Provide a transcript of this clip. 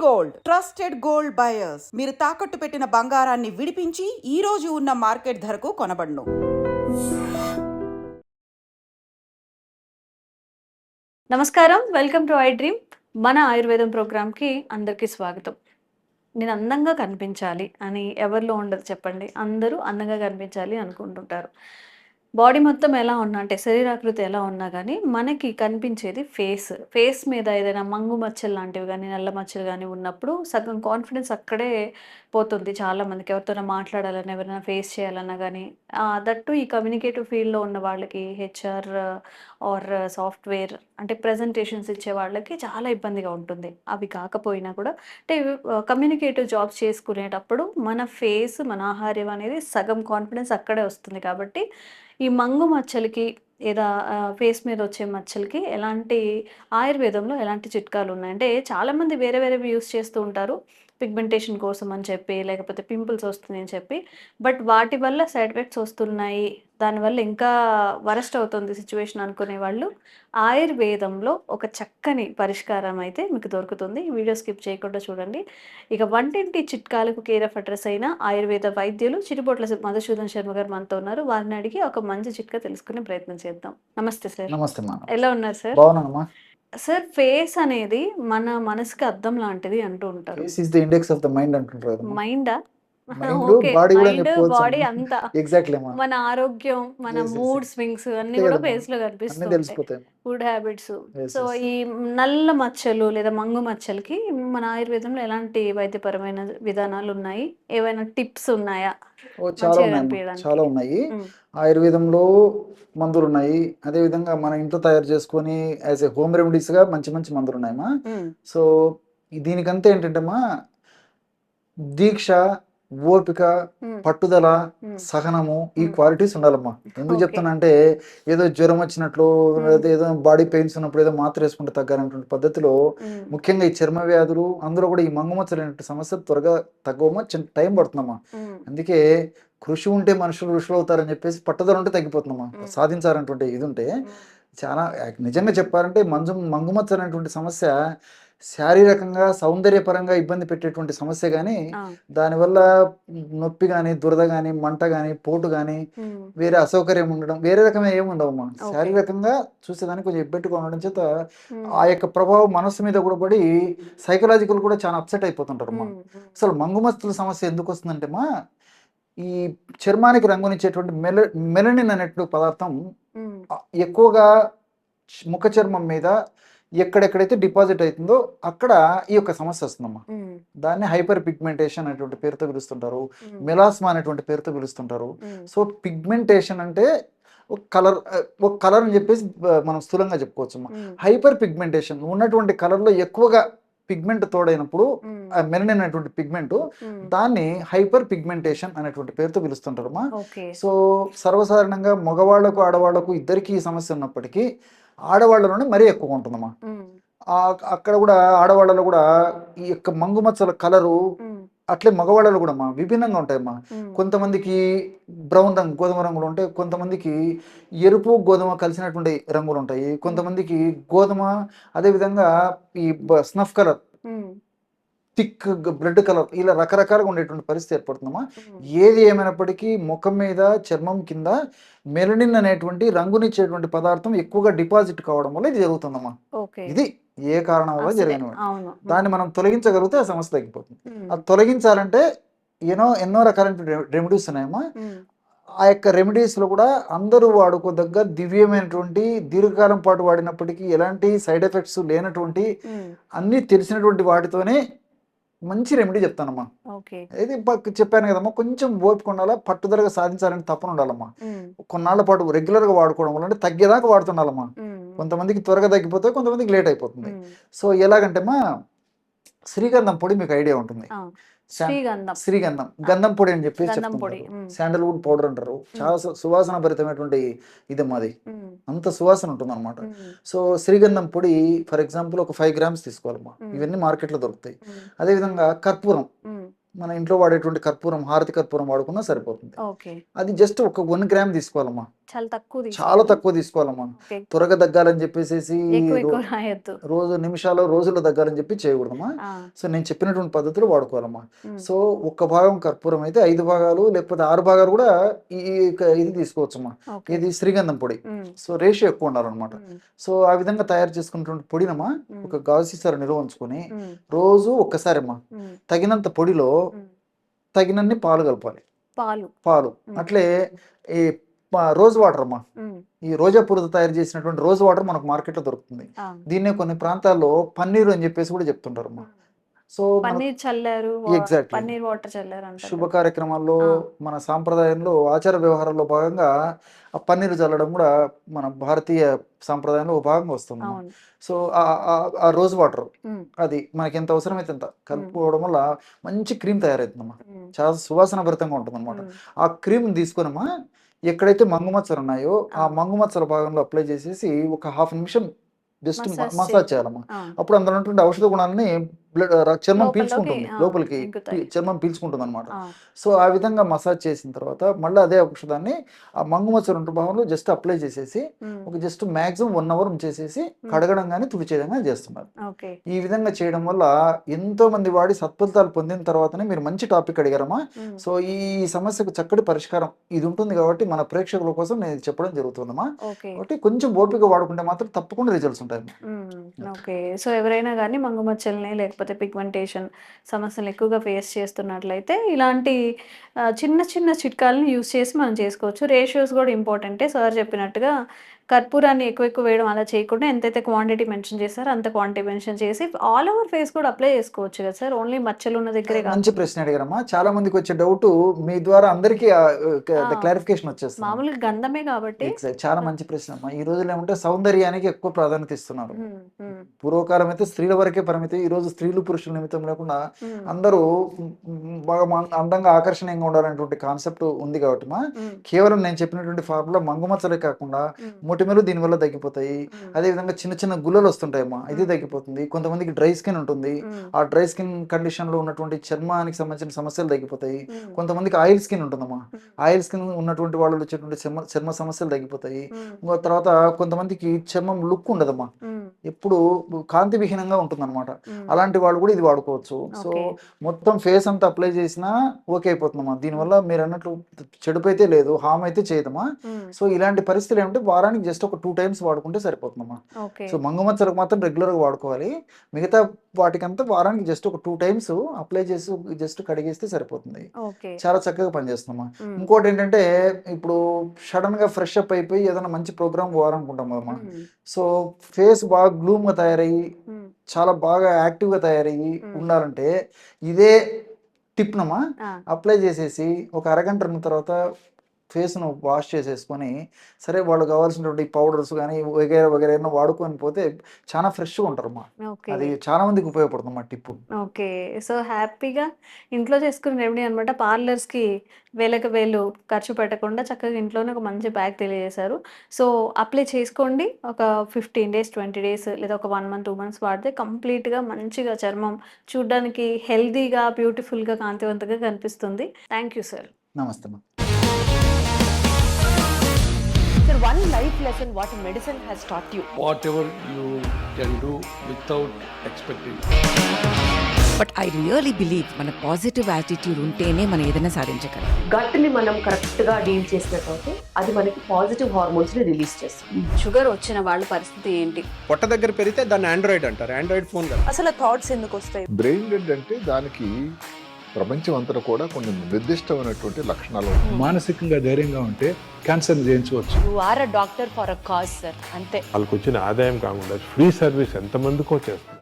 Gold trusted gold buyers మీరు తాకట్టు పెట్టిన బంగారాన్ని విడిపించి ఈ రోజు ఉన్న మార్కెట్ ధరకు కొనబడును. నమస్కారం, వెల్కమ్ టు ఐ డ్రీమ్. మన ఆయుర్వేదం ప్రోగ్రామ్కి అందరికీ స్వాగతం. నేను అందంగా కనిపించాలి అని ఎవరిలో ఉండదు చెప్పండి. అందరూ అందంగా కనిపించాలి అనుకుంటుంటారు. బాడీ మొత్తం ఎలా ఉన్నా అంటే శరీరాకృతి ఎలా ఉన్నా కానీ మనకి కనిపించేది ఫేస్ మీద ఏదైనా మంగు మచ్చలు లాంటివి కానీ నల్ల మచ్చలు కానీ ఉన్నప్పుడు సగం కాన్ఫిడెన్స్ అక్కడే పోతుంది. చాలా మందికి ఎవరితోనో మాట్లాడాలన్నా ఎవరైనా ఫేస్ చేయాలన్నా కానీ దట్టు ఈ కమ్యూనికేటివ్ ఫీల్డ్లో ఉన్న వాళ్ళకి హెచ్ఆర్ ఆర్ సాఫ్ట్వేర్ అంటే ప్రజెంటేషన్స్ ఇచ్చే వాళ్ళకి చాలా ఇబ్బందిగా ఉంటుంది. అవి కాకపోయినా కూడా అంటే కమ్యూనికేటివ్ జాబ్స్ చేసుకునేటప్పుడు మన ఫేస్ మన ఆహార్యం అనేది సగం కాన్ఫిడెన్స్ అక్కడే వస్తుంది. కాబట్టి ఈ మంగు మచ్చలకి లేదా ఫేస్ మీద వచ్చే మచ్చలకి ఎలాంటి ఆయుర్వేదంలో ఎలాంటి చిట్కాలు ఉన్నాయి అంటే చాలామంది వేరే వేరేవి యూస్ చేస్తూ ఉంటారు. పిగ్మెంటేషన్ కోసం అని చెప్పి లేకపోతే పింపుల్స్ వస్తున్నాయి అని చెప్పి. బట్ వాటి వల్ల సైడ్ ఎఫెక్ట్స్ వస్తున్నాయి, దానివల్ల ఇంకా వరస్ట్ అవుతుంది సిచ్యువేషన్ అనుకునే వాళ్ళు ఆయుర్వేదంలో ఒక చక్కని పరిష్కారం అయితే మీకు దొరుకుతుంది. ఈ వీడియో స్కిప్ చేయకుండా చూడండి. ఇక వంటింటి చిట్కాలకు కేర్ ఆఫ్ అడ్రస్ అయిన ఆయుర్వేద వైద్యులు చిరుబొట్ల మధుసూదన్ శర్మ గారు మనతో ఉన్నారు. వారిని అడిగి ఒక మంచి చిట్కా తెలుసుకునే ప్రయత్నం చేద్దాం. నమస్తే సార్. నమస్తే మా ఎలా ఉన్నారు సార్? బాగున్నానమ్మా. సార్, ఫేస్ అనేది మన మనసుకి అద్దం లాంటిది అంటూ ఉంటారు. Face is the index of the mind అంటుంటారు కదా. మైండా? Mind okay. బాడీ కూడా మైండ్, చెప్పుకోవచ్చు. బాడీ అంతా. ఎగ్జాక్ట్లీ అమ్మా. మన ఆరోగ్యం, మన Yes, yes, mood yes. Swings అన్నీ అంతే కూడా కదమ్మా. ఫేస్ లో అన్నీ కనిపిస్తూ ఉంటాయి. తెలిసిపోతాయి. Food habits. Yes, so yes. ఈ నల్ల మచ్చలు లేదా మంగు మచ్చలకి మన ఆయుర్వేదంలో ఎలాంటి వైద్యపరమైన విధానాలు ఉన్నాయి? ఏవైనా టిప్స్ ఉన్నాయా చాలా మంచిగా ఉన్నాయమ్మా, కనిపించడానికి? చాలా ఉన్నాయి. ఉమ్, ఆయుర్వేదంలో మందులు ఉన్నాయి, అదేవిధంగా మన ఇంట్లో తయారు చేసుకొని యాజ్ ఏ హోమ్ రెమెడీస్గా మంచి మంచి మందులు ఉన్నాయమ్మా. ఉమ్, సో దీనికంతా ఏంటంటేమ్మా, దీక్ష, ఓపిక, ఉమ్, పట్టుదల, ఉమ్, సహనము, ఈ ఉమ్. క్వాలిటీస్ ఉండాలమ్మా. ఎందుకు ఓకే. చెప్తున్నా అంటే ఏదో జ్వరం వచ్చినట్లు లేదా ఏదో బాడీ పెయిన్స్ ఉన్నప్పుడు ఏదో మాత్ర వేసుకుంటే తగ్గాలనేటువంటి పద్ధతిలో ఉమ్, ముఖ్యంగా ఈ చర్మ వ్యాధులు అందులో కూడా ఈ మంగుమచ్చలైన సమస్య త్వరగా తగ్గవమ్మా. చిన్న టైం పడుతుందమ్మా. ఉమ్, అందుకే కృషి ఉంటే మనుషులు ఋషులు అవుతారని చెప్పేసి పట్టుదల ఉంటే తగ్గిపోతుందమ్మా. ఉమ్, సాధించాలనేటువంటి ఇది ఉంటే ఉమ్. చాలా నిజంగా చెప్పాలంటే మంగుమచ్చ అనేటువంటి సమస్య శారీరకంగా సౌందర్యపరంగా ఇబ్బంది పెట్టేటువంటి సమస్య, కానీ ఆ, దానివల్ల నొప్పి కానీ దురద కానీ మంట కానీ పోటు కానీ ఉమ్, వేరే అసౌకర్యం ఉండడం వేరే రకమైన ఏమి ఉండవమ్మా. ఓకే. శారీరకంగా చూసేదానికి కొంచెం ఇబ్బందిగా ఉండడం చేత ఉమ్, ఆ యొక్క ప్రభావం మనస్సు మీద కూడా పడి సైకలాజికల్ కూడా చాలా అప్సెట్ అయిపోతుంటారమ్మా. ఉమ్, ఉమ్, అసలు మంగుమస్తుల సమస్య ఎందుకు వస్తుందంటే మా ఈ చర్మానికి రంగునిచ్చేటువంటి మెలనిన్ అనేటువంటి పదార్థం ఉమ్, ఎక్కువగా ముఖ చర్మం మీద ఎక్కడెక్కడైతే డిపాజిట్ అవుతుందో అక్కడ ఈ యొక్క సమస్య వస్తుందమ్మా. ఉమ్, దాన్ని హైపర్ పిగ్మెంటేషన్ అనేటువంటి పేరుతో పిలుస్తుంటారు, ఉమ్, మెలాస్మా అనేటువంటి పేరుతో పిలుస్తుంటారు. ఉమ్, సో పిగ్మెంటేషన్ అంటే ఒక కలర్ అని చెప్పేసి మనం స్థూలంగా చెప్పుకోవచ్చు అమ్మా. ఉమ్, హైపర్ పిగ్మెంటేషన్ ఉన్నటువంటి కలర్లో ఎక్కువగా పిగ్మెంట్ తోడైనప్పుడు ఉమ్, మెలనిన్ అనేటువంటి పిగ్మెంట్, ఉమ్. దాన్ని హైపర్ పిగ్మెంటేషన్ అనేటువంటి పేరుతో పిలుస్తుంటారమ్మా. ఓకే. సో సర్వసాధారణంగా మగవాళ్లకు ఆడవాళ్లకు ఇద్దరికీ ఈ సమస్య ఉన్నప్పటికీ ఆడవాళ్ళలోనే మరీ ఎక్కువ ఉంటుందమ్మా. ఉమ్, అక్కడ కూడా ఆడవాళ్ళలో కూడా ఈ యొక్క మంగుమచ్చల కలరు ఉమ్, అట్లే మగవాళ్ళలో కూడా అమ్మా విభిన్నంగా ఉంటాయమ్మా. ఉమ్, కొంతమందికి బ్రౌన్ రంగు గోధుమ రంగులు ఉంటాయి, కొంతమందికి ఎరుపు గోధుమ కలిసినటువంటి రంగులు ఉంటాయి, కొంతమందికి గోధుమ అదేవిధంగా ఈ స్నఫ్ కలర్, ఉమ్, థిక్ బ్లడ్ కలర్, ఇలా రకరకాలుగా ఉండేటువంటి పరిస్థితి ఏర్పడుతుందమ్మా. ఉమ్. ఏది ఏమైనప్పటికీ ముఖం మీద చర్మం కింద మెలనిన్ అనేటువంటి రంగునిచ్చేటువంటి పదార్థం ఎక్కువగా డిపాజిట్ కావడం వల్ల ఇది జరుగుతుందమ్మా. ఓకే. ఇది ఏ కారణం వల్ల అసలే జరిగిన అవును. దాన్ని మనం తొలగించగలిగితే ఆ సమస్య తగ్గిపోతుంది. ఉమ్, అది తొలగించాలంటే ఎన్నో రకాల రెమెడీస్ ఉన్నాయమ్మా. ఉమ్, ఆ యొక్క రెమెడీస్లో కూడా అందరూ వాడుకోదగ్గ దివ్యమైనటువంటి దీర్ఘకాలం పాటు వాడినప్పటికీ ఎలాంటి సైడ్ ఎఫెక్ట్స్ లేనటువంటి ఉమ్, అన్నీ తెలిసినటువంటి వాటితోనే మంచి రెమెడీ చెప్తానమ్మా. ఓకే. అయితే చెప్పాను కదమ్మా, కొంచెం ఓపిక ఉండాలా, పట్టుదలగా సాధించాలని తపన ఉండాలమ్మా. ఉమ్, కొన్నాళ్ళ పాటు రెగ్యులర్గా వాడుకోవడం వల్ల అంటే తగ్గేదాకా వాడుతుండాలమ్మా. ఉమ్, కొంతమందికి త్వరగా తగ్గిపోతే, కొంతమందికి లేట్ అయిపోతుంది. ఉమ్. సో ఎలాగంటే మా శ్రీగంధం పొడి మీకు ఐడియా ఉంటుంది. ఆ, శ్రీగంధం. శ్రీగంధం గంధం పొడి అని చెప్పేసి గంధం పొడి. చెప్తుంటారు. ఉమ్, శాండల్వుడ్ పౌడర్ అంటారు. చాలా సువాసన భరితమైనటువంటి ఇది మాది, ఉమ్, అంత సువాసన ఉంటుంది అనమాట. ఉమ్, సో శ్రీగంధం పొడి ఫర్ ఎగ్జాంపుల్ ఒక 5 grams తీసుకోవాలమ్మా. ఉమ్, ఇవన్నీ మార్కెట్లో దొరుకుతాయి. ఉమ్, అదేవిధంగా కర్పూరం, ఉమ్, మన ఇంట్లో వాడేటువంటి కర్పూరం, హారతి కర్పూరం వాడుకున్నా సరిపోతుంది. ఓకే. అది జస్ట్ ఒక 1 గ్రామ్ తీసుకోవాలమ్మా. చాలా తక్కువ చాలా తీసుకోవాలా? తక్కువ తీసుకోవాలమ్మా. ఓకే. త్వరగా తగ్గాలని చెప్పేసేసి ఎక్కువ రాయొద్దు. నిమిషాలు రోజుల్లో తగ్గాలని చెప్పి చేయకూడదమ్మా. ఆ! సో నేను చెప్పినటువంటి పద్ధతులు వాడుకోవాలమ్మా. హ్మ్. సో ఒక్క భాగం కర్పూరం అయితే 5 భాగాలు లేకపోతే 6 భాగాలు కూడా ఇది తీసుకోవచ్చమ్మా. ఓకే. ఇది శ్రీగంధం పొడి. హ్మ్. సో రేషియో ఎక్కువ ఉండాలన్నమాట. హ్మ్. సో ఆ విధంగా తయారు చేసుకున్నటువంటి పొడినమ్మా హ్మ్. ఒక గాజు సీసాలో నిల్వ ఉంచుకొని హ్మ్. రోజు ఒక్కసారమ్మా హ్మ్. తగినంత పొడిలో హ్మ్. తగినన్ని పాలు కలపాలి. పాలు. పాలు హ్మ్. అట్లే ఈ రోజ్ వాటర్ అమ్మా. హ్మ్. ఈ రోజా పూలతో తయారు చేసినటువంటి రోజ్ వాటర్ మనకు మార్కెట్లో దొరుకుతుంది. ఆ! దీన్నే కొన్ని ప్రాంతాల్లో పన్నీరు అని చెప్పేసి కూడా చెప్తుంటారు అమ్మా. హ్మ్. సో మన పన్నీర్ చల్లారు. ఎగ్జాక్ట్లీ పన్నీర్ వాటర్ చల్లారు అంటారు శుభ కదా! కార్యక్రమాల్లో ఆ! మన సాంప్రదాయంలో ఆచార వ్యవహారాల్లో భాగంగా ఆ పన్నీరు చల్లడం కూడా మన భారతీయ సాంప్రదాయంలో ఒక భాగంగా వస్తుందమ్మా. అవును. సో ఆ రోజ్ వాటర్ హ్మ్. అది మనకి ఎంత అవసరమైతే అంత హ్మ్. కలుపుకోవడం వల్ల మంచి క్రీమ్ తయారవుతుందమ్మా. హ్మ్. చాలా సువాసన భరితంగా ఉంటుందన్నమాట. హ్మ్. ఆ క్రీమ్ తీసుకొనమ్మా ఎక్కడైతే మంగుమచ్చలు ఉన్నాయో ఆ! ఆ మంగుమచ్చల భాగంలో అప్లై చేసేసి ఒక హాఫ్ నిమిషం జస్ట్ మసాజ్ మసాజ్ చేయాలి. చేయాలమ్మా. ఆ! అప్పుడు అందులో ఉన్నటువంటి ఔషధ గుణాలని చర్మం లోపలికి పీల్చుకుంటుంది. లోపలికి ఇంకుతాయి. చర్మం పీల్చుకుంటుంది అనమాట. ఆ! సో ఆ విధంగా మసాజ్ చేసిన తర్వాత మళ్ళీ అదే ఔషధాన్ని ఆ మంగుమచ్చలు ఉంటు భాగంలో జస్ట్ అప్లై చేసేసి హ్మ్. ఒక జస్ట్ మ్యాక్సిమం 1 అవర్ ఉంచేసేసి హ్మ్. కడగడం కానీ తుడిచేయడం కానీ చేస్తున్నారు. ఓకే. ఈ విధంగా చేయడం వల్ల ఎంతో మంది వాడి సత్ఫలితాలు పొందిన తర్వాతనే మీరు మంచి టాపిక్ అడిగారమ్మా. హ్మ్. సో ఈ సమస్యకు చక్కటి పరిష్కారం ఇది ఉంటుంది కాబట్టి మన ప్రేక్షకుల కోసం నేను ఇది చెప్పడం జరుగుతుందమ్మా. ఓకే. కాబట్టి కొంచెం ఓపిక వాడుకుంటే మాత్రం తప్పకుండా రిజల్ట్స్ ఉంటాయి. హ్మ్. ఓకే. సో ఎవరైనా గానీ మంగుమచ్చల్ని లేకపోతే పిగ్మెంటేషన్ సమస్యలు ఎక్కువగా ఫేస్ చేస్తున్నట్లయితే ఇలాంటి చిన్న చిన్న చిట్కాలని యూజ్ చేసి మనం చేసుకోవచ్చు. రేషియోస్ గూడా ఇంపార్టెంటే. సార్ చెప్పినట్టుగా కర్పూరాన్ని ఎక్కువ వేయడం అలా చేయకుండా ఎంతైతే క్వాంటిటీ మెన్షన్ చేశారో అంత క్వాంటిటీ మెన్షన్ చేసి ఆల్ ఓవర్ ఫేస్ కూడా అప్లై చేసుకోవచ్చు కదా సార్? ఓన్లీ మచ్చలున్న దగ్గరే మంచి కాకుండా. ప్రశ్న అడిగారమ్మా. చాలా మందికి వచ్చే డౌట్ మీ ద్వారా అందరికీ ఆ! క్లారిఫికేషన్ వచ్చేస్తుంది. మామూలుగా గంధమే కాబట్టి. ఎగ్జాక్ట్ చాలా మంచి ప్రశ్న అమ్మా. ఈ రోజుల్లో ఏమంటే సౌందర్యానికి ఎక్కువ ప్రాధాన్యత ఇస్తున్నారు. హ్మ్. హ్మ్. పూర్వకాలం అయితే స్త్రీల వరకే పరిమితి. ఈ రోజు స్త్రీలు పురుషుల నిమిత్తం లేకుండా హ్మ్. అందరూ బాగా అందంగా ఆకర్షణీయంగా ఉండాలనేటువంటి కాన్సెప్ట్ ఉంది కాబట్టి హ్మ్. కేవలం నేను చెప్పినటువంటి ఫార్ములా మంగుమచ్చలే కాకుండా హ్మ్. మొటిమలు దీనివల్ల తగ్గిపోతాయి. హ్మ్. అదేవిధంగా చిన్న చిన్న గుల్లలు వస్తుంటాయమ్మా. ఇది హ్మ్. తగ్గిపోతుంది. కొంతమందికి డ్రై స్కిన్ ఉంటుంది. హ్మ్. ఆ డ్రై స్కిన్ కండిషన్ లో ఉన్నటువంటి చర్మానికి సంబంధించిన సమస్యలు తగ్గిపోతాయి. హ్మ్. కొంతమందికి ఆయిల్ స్కిన్ ఉంటుందమ్మా. హ్మ్. ఆయిల్ స్కిన్ ఉన్నటువంటి వాళ్ళు వచ్చేటువంటి చర్మ సమస్యలు తగ్గిపోతాయి. హ్మ్. ఇంకో తర్వాత కొంతమందికి చర్మం లుక్ ఉండదమ్మా. హ్మ్. ఎప్పుడు కాంతి విహీనంగా ఉంటుందన్నమాట. హ్మ్. అలాంటి వాళ్ళు కూడా ఇది వాడుకోవచ్చు. So okay. మొత్తం ఫేస్ అంతా అప్లై చేసినా ఓకే అయిపోతుందమ్మా. దీనివల్ల మీరు అన్నట్లు చెడుపు అయితే లేదు, హామ్ అయితే చేయదమ్మా. హ్మ్. సో ఇలాంటి పరిస్థితులు ఏమంటే వారానికి జస్ట్ ఒక 2 టైమ్స్ వాడుకుంటే సరిపోతుందమ్మా. ఓకే. సో మంగుమచ్చలకు మాత్రం రెగ్యులర్గా వాడుకోవాలి. మిగతా వాటికంతా వారానికి జస్ట్ ఒక 2 టైమ్స్ అప్లై చేసి జస్ట్ కడిగేస్తే సరిపోతుంది. ఓకే. చాలా చక్కగా పనిచేస్తుందమ్మా. హ్మ్. ఇంకోటి ఏంటంటే ఇప్పుడు సడన్గా ఫ్రెష్ అప్ అయిపోయి ఏదైనా మంచి ప్రోగ్రామ్ పోవాలనుకుంటాం కదమ్మా. హ్మ్. సో ఫేస్ బాగా గ్లూమ్గా తయారయ్యి హ్మ్. చాలా బాగా యాక్టివ్గా తయారయ్యి హ్మ్. ఉండాలంటే ఇదే టిప్నమ్మా ఆ! అప్లై చేసేసి ఒక అరగంట ఉన్న తర్వాత ఫేస్ను వాష్ చేసేసుకొని సరే వాళ్ళు కావాల్సినటువంటి పౌడర్స్ కానీ వగేరా వగేరా ఏమైనా వాడుకొని పోతే చాలా ఫ్రెష్గా ఉంటారమ్మా. ఓకే. అది చాలా మందికి ఉపయోగపడుతుందమ్మా టిప్పు. ఓకే. సో, హ్యాపీగా ఇంట్లో చేసుకునే రెమెడీ అనమాట. పార్లర్స్‌కి వేలకు వేలు ఖర్చు పెట్టకుండా చక్కగా ఇంట్లోనే ఒక మంచి ప్యాక్ తెలియజేశారు. సో, అప్లై చేసుకోండి. ఒక 15 డేస్, 20 డేస్ లేదా ఒక 1 మంత్, 2 మంత్స్ వాడితే కంప్లీట్‌గా మంచిగా చర్మం చూడ్డానికి హెల్తీగా, బ్యూటిఫుల్‌గా, కాంతివంతంగా కనిపిస్తుంది. Thank you sir. నమస్తే అమ్మా. Sir, one life lesson what medicine has taught you. whatever you can do without expecting. But I really believe మన పాజిటివ్ యాటిట్యూడ్ ఉంటేనే మనం ఏదైనా సాధించగలం. గట్ని మనం కరెక్ట్గా డీల్ చేసినట్లయితే అది మనకి పాజిటివ్ హార్మోన్స్ని రిలీజ్ చేస్తుంది. షుగర్ వచ్చిన వాళ్ళ పరిస్థితి ఏంటి? పొట్ట దగ్గర పెరిగితే దాన్ని ఆండ్రాయిడ్ అంటారు. ఆండ్రాయిడ్ ఫోన్ కదా. అసలు థాట్స్ ఎందుకు వస్తాయి? బ్రెయిన్ డెడ్ అంటే దానికి ప్రపంచం అంతా కూడా కొన్ని నిర్దిష్టమైనటువంటి లక్షణాలు ఉంటాయి. మానసికంగా ధైర్యంగా ఉంటే క్యాన్సర్ జయించవచ్చు. You are a doctor for a cause sir, అంతే. వాళ్ళకి వచ్చిన ఆదాయం కాకుండా ఫ్రీ సర్వీస్ ఎంతమందికో చేస్తుంది.